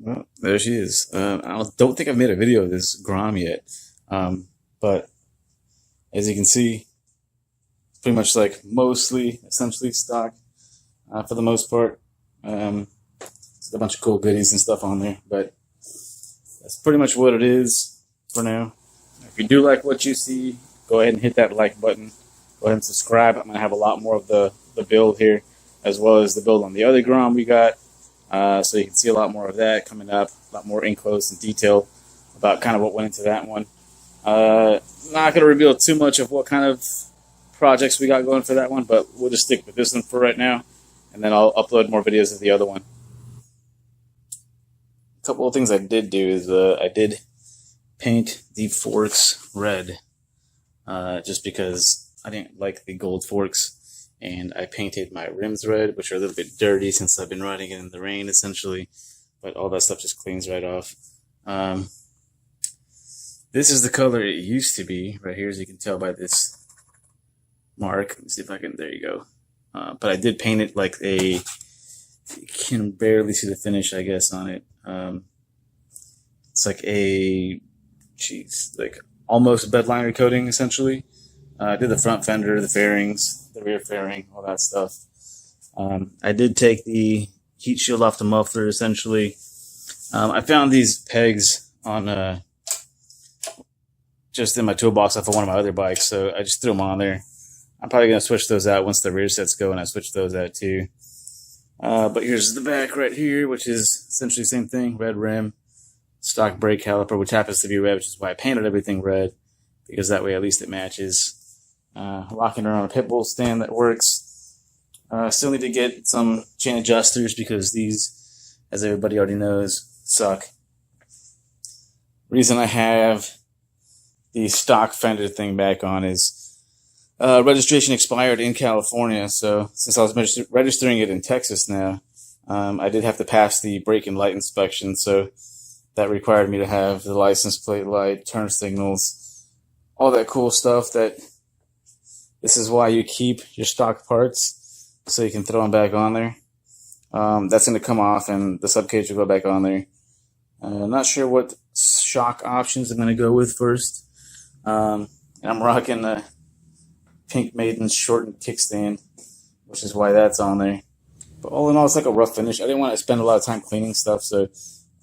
Well, there she is. Don't think I've made a video of this Grom yet, but as you can see, pretty much like mostly, essentially stock for the most part. It's a bunch of cool goodies and stuff on there, but that's pretty much what it is for now. If you do like what you see, go ahead and hit that like button. Go ahead and subscribe. I'm going to have a lot more of the build here, as well as the build on the other Grom we got. So you can see a lot more of that coming up, a lot more in close and detail about kind of what went into that one. Not going to reveal too much of what kind of projects we got going for that one, but we'll just stick with this one for right now, and then I'll upload more videos of the other one. A couple of things I did do is I did paint the forks red, just because I didn't like the gold forks, and I painted my rims red, which are a little bit dirty since I've been riding it in the rain essentially, but all that stuff just cleans right off. This is the color it used to be right here, as you can tell by this mark. Let me see if I can, there you go. But I did paint it like a, you can barely see the finish, I guess, on it. It's like a, like almost bedliner coating, essentially. I did the front fender, the fairings, the rear fairing, all that stuff. I did take the heat shield off the muffler, essentially. I found these pegs on, just in my toolbox off of one of my other bikes, so I just threw them on there. I'm probably going to switch those out once the rear sets go, and I switch those out too. But here's the back right here, which is essentially the same thing. Red rim, stock brake caliper, which happens to be red, which is why I painted everything red, because that way at least it matches. Locking around a pit bull stand that works. Still need to get some chain adjusters, because these, as everybody already knows, suck. Reason I have the stock fender thing back on is registration expired in California, so since I was registering it in Texas now, I did have to pass the brake and light inspection, so that required me to have the license plate light, turn signals, all that cool stuff. That this is why you keep your stock parts, so you can throw them back on there. That's going to come off, and the subcage will go back on there. I'm not sure what shock options I'm going to go with first. And I'm rocking the Pink Maiden's shortened kickstand, which is why that's on there. But all in all, it's like a rough finish. I didn't want to spend a lot of time cleaning stuff, so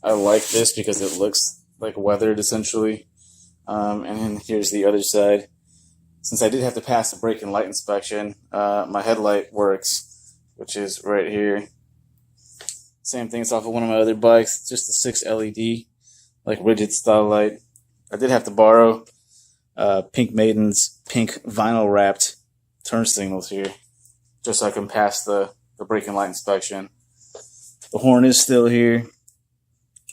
I like this because it looks like weathered, essentially. And then here's the other side. Since I did have to pass the brake and light inspection, my headlight works, which is right here. Same thing, it's off of one of my other bikes. It's just a 6 LED, like rigid style light. I did have to borrow Pink Maiden's pink vinyl wrapped turn signals here, just so I can pass the brake and light inspection. The horn is still here,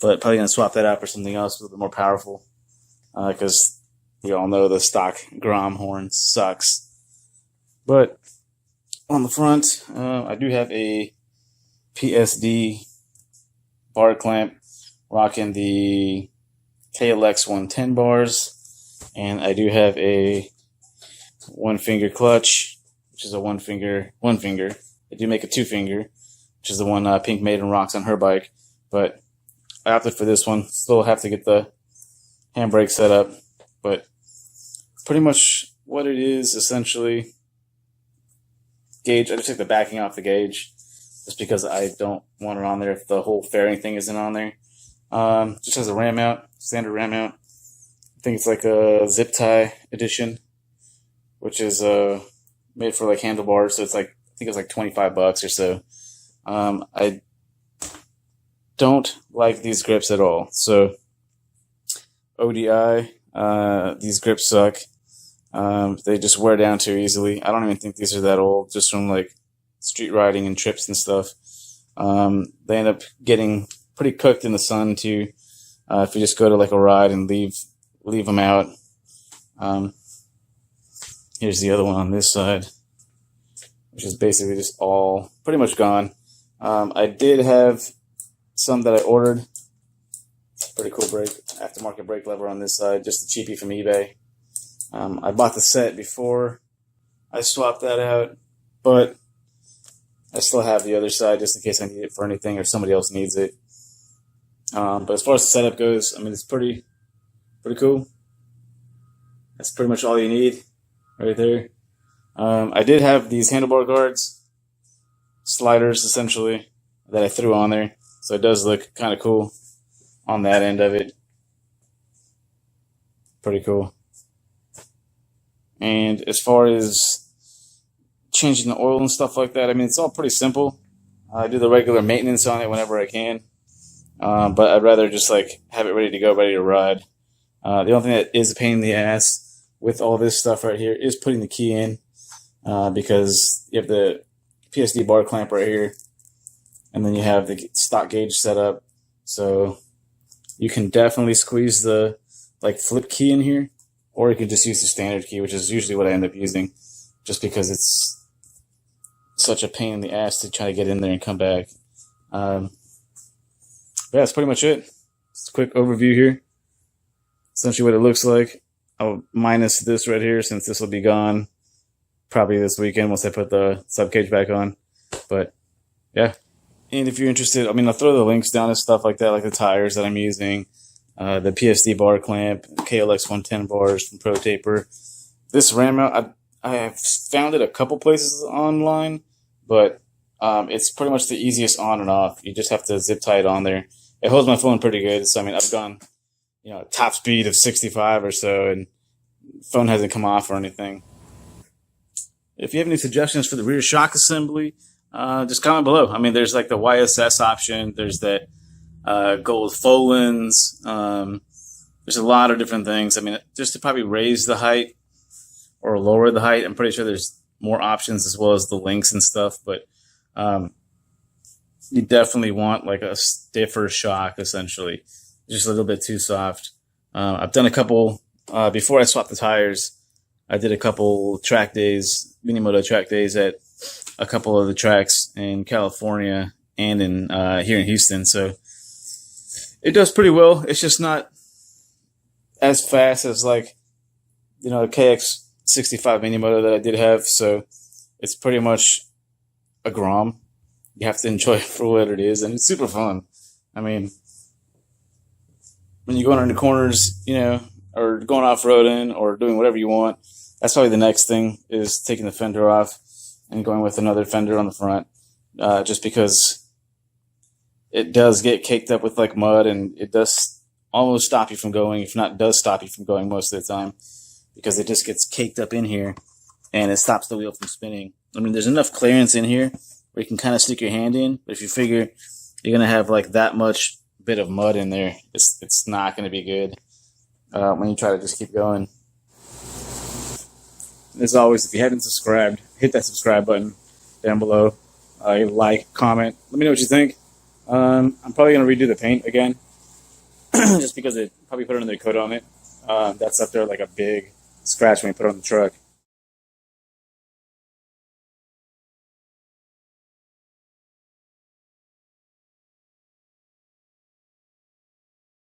but probably going to swap that out for something else a little bit more powerful, because you all know the stock Grom horn sucks. But on the front, I do have a PSD bar clamp, rocking the KLX 110 bars. And I do have a one finger clutch, which is a one finger. I do make a 2-finger, which is the one Pink Maiden rocks on her bike. But I opted for this one. Still have to get the handbrake set up. But pretty much what it is, essentially, gauge. I just took the backing off the gauge, just because I don't want it on there if the whole fairing thing isn't on there. Just has a ram mount, standard ram mount. I think it's like a zip tie edition, which is made for like handlebars. So it's like, I think it's like $25 or so. I don't like these grips at all. So ODI, these grips suck. They just wear down too easily. I don't even think these are that old, just from like street riding and trips and stuff. They end up getting pretty cooked in the sun too, if you just go to like a ride and leave them out. Here's the other one on this side, which is basically just all pretty much gone. I did have some that I ordered. Pretty cool brake, aftermarket brake lever on this side, just a cheapie from eBay. I bought the set before I swapped that out, but I still have the other side just in case I need it for anything or somebody else needs it. But as far as the setup goes, I mean, it's pretty cool. That's pretty much all you need right there. I did have these handlebar guards, sliders essentially, that I threw on there. So it does look kind of cool on that end of it. Pretty cool. And as far as changing the oil and stuff like that, I mean, it's all pretty simple. I do the regular maintenance on it whenever I can. But I'd rather just like have it ready to go, ready to ride. The only thing that is a pain in the ass with all this stuff right here is putting the key in, because you have the PSD bar clamp right here, and then you have the stock gauge set up. So you can definitely squeeze the like flip key in here, or you can just use the standard key, which is usually what I end up using, just because it's such a pain in the ass to try to get in there and come back. Yeah, that's pretty much it. Just a quick overview here. Essentially what it looks like. I'll minus this right here, since this will be gone probably this weekend once I put the sub cage back on. But yeah. And if you're interested, I mean, I'll throw the links down and stuff like that, like the tires that I'm using, the PSD bar clamp, KLX 110 bars from Pro Taper. This ram mount, I have found it a couple places online, but it's pretty much the easiest on and off. You just have to zip tie it on there. It holds my phone pretty good. So, I mean, I've gone, top speed of 65 or so, and phone hasn't come off or anything. If you have any suggestions for the rear shock assembly, just comment below. I mean, there's like the YSS option. There's that gold Folens. There's a lot of different things. I mean, just to probably raise the height or lower the height, I'm pretty sure there's more options, as well as the links and stuff. But you definitely want like a stiffer shock, essentially. Just a little bit too soft. I've done a couple, before I swapped the tires, I did a couple track days, Minimoto track days at a couple of the tracks in California and in here in Houston. So it does pretty well. It's just not as fast as like, the KX65 Minimoto that I did have. So it's pretty much a Grom. You have to enjoy it for what it is, and it's super fun. I mean, when you're going into corners, or going off-roading or doing whatever you want, that's probably the next thing, is taking the fender off and going with another fender on the front, just because it does get caked up with like mud, and it does almost stop you from going, if not does stop you from going most of the time, because it just gets caked up in here and it stops the wheel from spinning. I mean, there's enough clearance in here where you can kind of stick your hand in, but if you figure you're going to have like that much bit of mud in there, it's not going to be good when you try to just keep going. As always, if you haven't subscribed, hit that subscribe button down below. Like, comment, let me know what you think. I'm probably going to redo the paint again, just because it probably put another coat on it. That's up there like a big scratch when you put it on the truck.